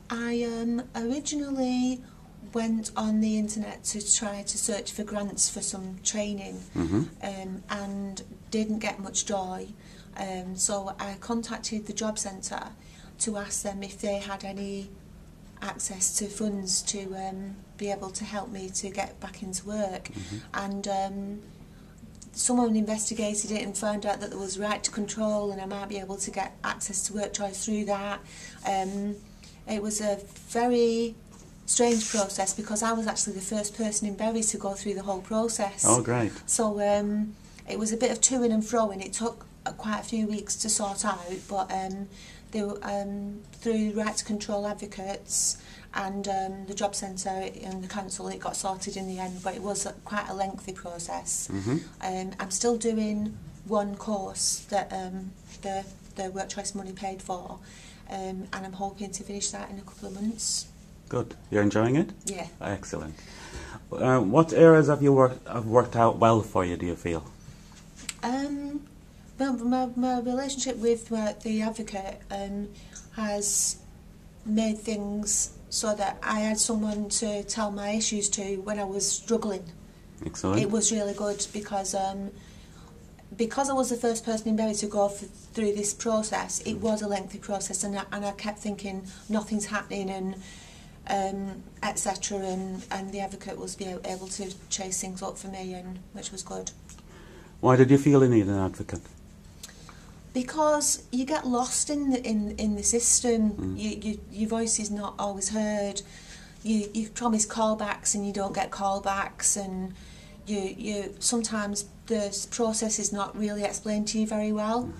I originally went on the internet to try to search for grants for some training, and didn't get much joy. So I contacted the job centre to ask them if they had any access to funds to be able to help me to get back into work. And someone investigated it and found out that there was right to control and I might be able to get access to work choice through that. It was a very strange process because I was actually the first person in Bury to go through the whole process. Oh, great. So it was a bit of to-ing and fro-ing. It took quite a few weeks to sort out, but they were, through right to control advocates and the job centre and the council, it got sorted in the end, but it was quite a lengthy process. I'm still doing one course that the work choice money paid for, and I'm hoping to finish that in a couple of months. Good. You're enjoying it? Yeah. Excellent. What areas have worked out well for you, do you feel? My relationship with the advocate has made things so that I had someone to tell my issues to when I was struggling. Excellent. It was really good because I was the first person in Bury to go through this process. It was a lengthy process, and I kept thinking nothing's happening and etc. And the advocate was able to chase things up for me, and which was good. Why did you feel you needed an advocate? Because you get lost in the system. Your voice is not always heard. You promise callbacks and you don't get callbacks, and you sometimes the process is not really explained to you very well.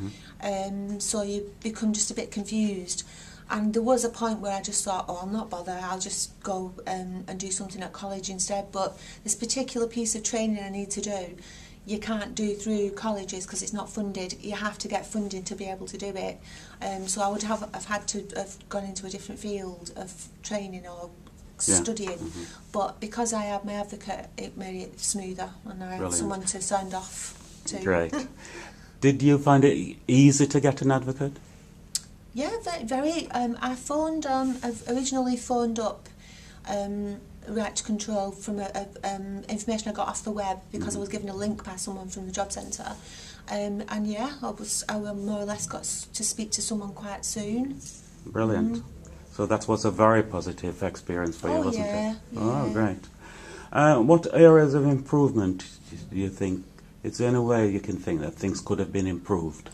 So you become just a bit confused. And there was a point where I just thought, oh, I'll not bother, I'll just go and do something at college instead. But this particular piece of training I need to do, you can't do through colleges because it's not funded. You have to get funding to be able to do it. So I would have had to have gone into a different field of training or studying. But because I had my advocate, it made it smoother, and I had someone to sound off to. Great. Did you find it easy to get an advocate? Yeah, very. I phoned. I've originally phoned up right to control from information I got off the web because I was given a link by someone from the job centre, and yeah, I more or less got to speak to someone quite soon. Brilliant. So that was a very positive experience for you, wasn't it? Yeah. Oh, great. What areas of improvement do you think? Is there any way you can think that things could have been improved?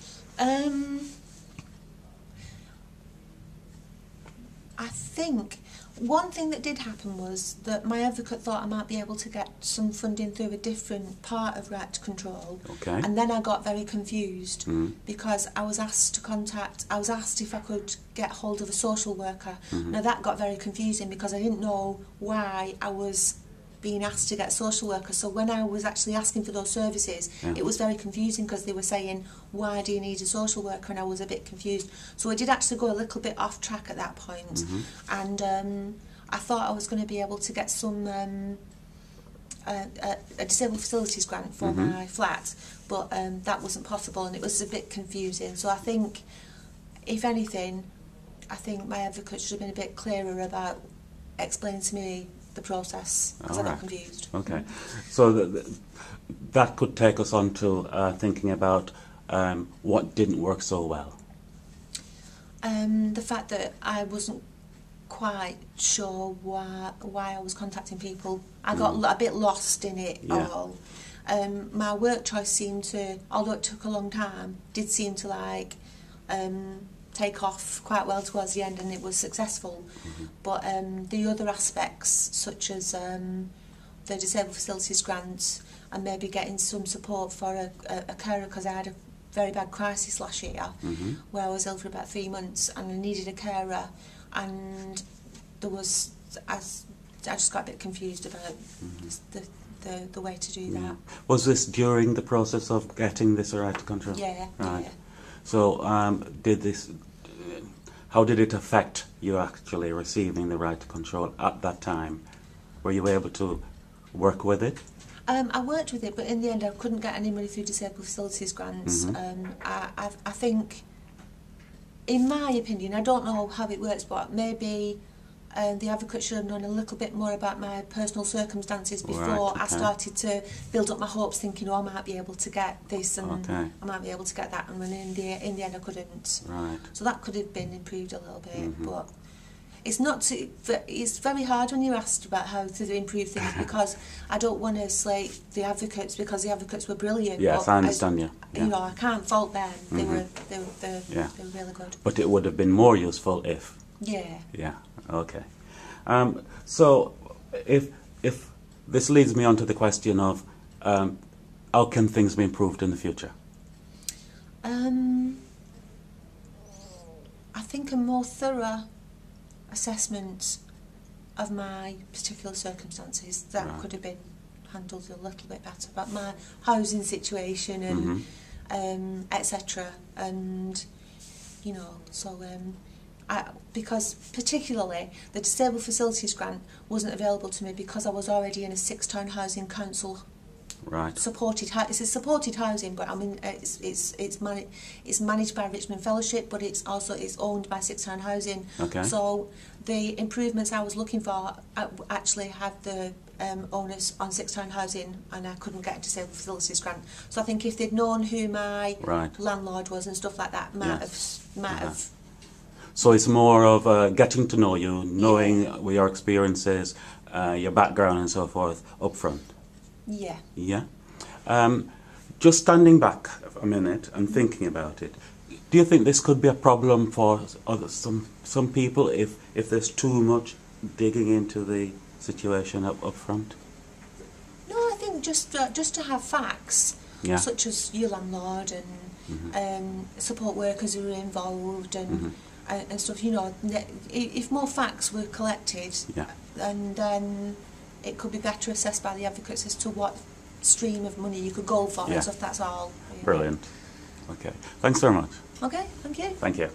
I think one thing that did happen was that my advocate thought I might be able to get some funding through a different part of right to control. Okay. And then I got very confused because I was asked if I could get hold of a social worker. Now that got very confusing because I didn't know why I was being asked to get a social worker. So when I was actually asking for those services, it was very confusing because they were saying, why do you need a social worker? And I was a bit confused. So I did actually go a little bit off track at that point. And I thought I was going to be able to get some a disabled facilities grant for my flat, but that wasn't possible, and it was a bit confusing. So I think, if anything, I think my advocate should have been a bit clearer about explaining to me the process, because I got confused. Okay, so that could take us on to thinking about what didn't work so well. The fact that I wasn't quite sure why I was contacting people. I got a bit lost in it all. My work choice seemed to, although it took a long time, did seem to like take off quite well towards the end, and it was successful. But the other aspects, such as the disabled facilities grant and maybe getting some support for a carer, because I had a very bad crisis last year where I was ill for about 3 months and I needed a carer, and there was, I just got a bit confused about the way to do that. Was this during the process of getting this right to control? Yeah. Right. Yeah. So how did it affect you actually receiving the right to control at that time? Were you able to work with it? I worked with it, but in the end I couldn't get any money through disabled facilities grants. I think, in my opinion, I don't know how it works, but maybe the advocate should have known a little bit more about my personal circumstances before Right, I okay. started to build up my hopes, thinking, oh, I might be able to get this and Okay. I might be able to get that, and when in the end I couldn't. Right. So that could have been improved a little bit, Mhm. but it's not too, it's very hard when you're asked about how to improve things, because I don't want to slate the advocates, because the advocates were brilliant. Yes, but I understand you. You know, I can't fault them. They Mhm. were Yeah. they were really good. But it would have been more useful if. Yeah. Yeah. Okay. So, if this leads me on to the question of how can things be improved in the future? I think a more thorough assessment of my particular circumstances, that Right. could have been handled a little bit better, about my housing situation and etc. And you know, so because particularly the disabled facilities grant wasn't available to me because I was already in a 6-town housing council Right. supported. It's a supported housing, but I mean it's managed by Richmond Fellowship, but it's owned by 6-town housing. Okay. So the improvements I was looking for actually had the onus on 6-town housing, and I couldn't get a disabled facilities grant. So I think if they'd known who my Right. landlord was and stuff like that, might Yes. have. So it's more of getting to know you, knowing your experiences, your background and so forth up front. Yeah. Yeah. Just standing back a minute and thinking about it, do you think this could be a problem for some people if there's too much digging into the situation up front? No, I think just to have facts, Yeah. such as your landlord and support workers who are involved and stuff. You know, if more facts were collected, Yeah. and then it could be better assessed by the advocates as to what stream of money you could go for Yeah. and stuff. That's all. Really. Brilliant. Okay. Thanks very much. Okay, thank you. Thank you.